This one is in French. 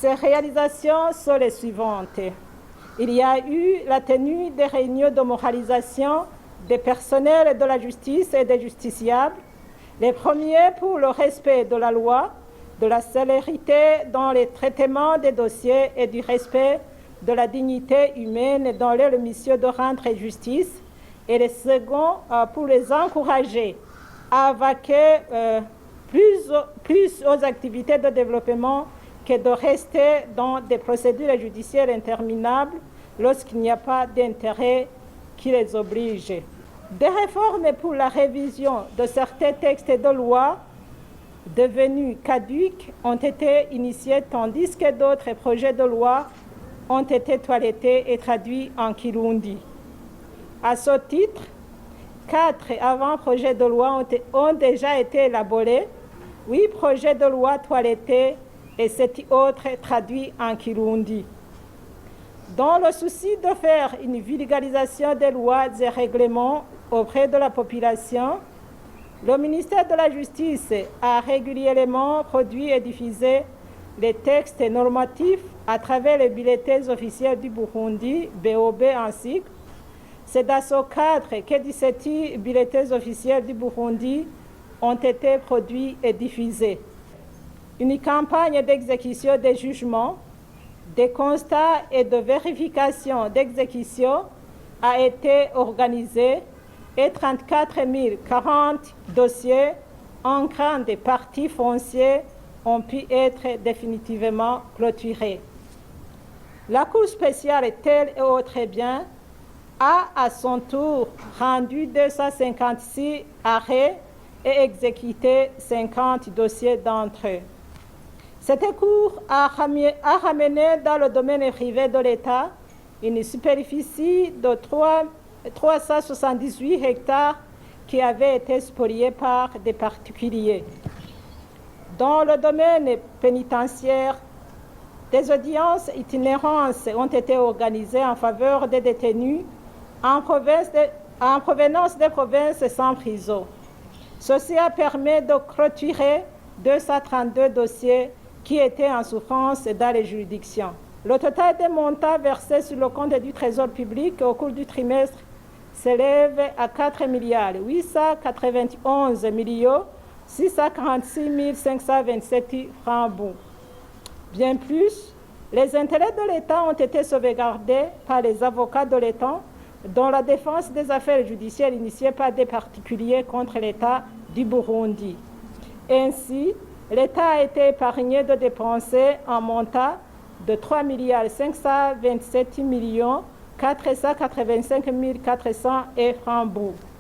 Ces réalisations sont les suivantes. Il y a eu la tenue des réunions de moralisation des personnels de la justice et des justiciables, les premiers pour le respect de la loi, de la célérité dans le traitement des dossiers et du respect de la dignité humaine dans leur mission de rendre justice, et les seconds pour les encourager à vaquer plus aux activités de développement que de rester dans des procédures judiciaires interminables lorsqu'il n'y a pas d'intérêt qui les oblige. Des réformes pour la révision de certains textes de loi devenus caducs ont été initiés, tandis que d'autres projets de loi ont été toilettés et traduits en Kirundi. À ce titre, 4 avant-projets de loi ont déjà été élaborés, 8 projets de loi toilettés et 7 autres traduits en Kirundi. Dans le souci de faire une vulgarisation des lois et règlements auprès de la population, le ministère de la Justice a régulièrement produit et diffusé les textes normatifs à travers les bulletins officiels du Burundi, BOB en cycle. C'est dans ce cadre que 17 bulletins officiels du Burundi ont été produits et diffusés. Une campagne d'exécution des jugements, de constats et de vérification d'exécution a été organisée et 34 040 dossiers ancrant des parties foncières ont pu être définitivement clôturés. La Cour spéciale telle et autres biens a à son tour rendu 256 arrêts et exécuté 50 dossiers d'entre eux. Cette Cour a ramené dans le domaine privé de l'État une superficie de 378 hectares qui avait été spoliée par des particuliers. Dans le domaine pénitentiaire, des audiences itinérantes ont été organisées en faveur des détenus en provenance des provinces sans prison. Ceci a permis de clôturer 232 dossiers qui étaient en souffrance dans les juridictions. Le total des montants versés sur le compte du Trésor public au cours du trimestre s'élève à 4 891 646 527 francs bons. Bien plus, les intérêts de l'État ont été sauvegardés par les avocats de l'État dont la défense des affaires judiciaires initiée par des particuliers contre l'État du Burundi. Ainsi, l'État a été épargné de dépenser un montant de 3 527 485 400 francs bons.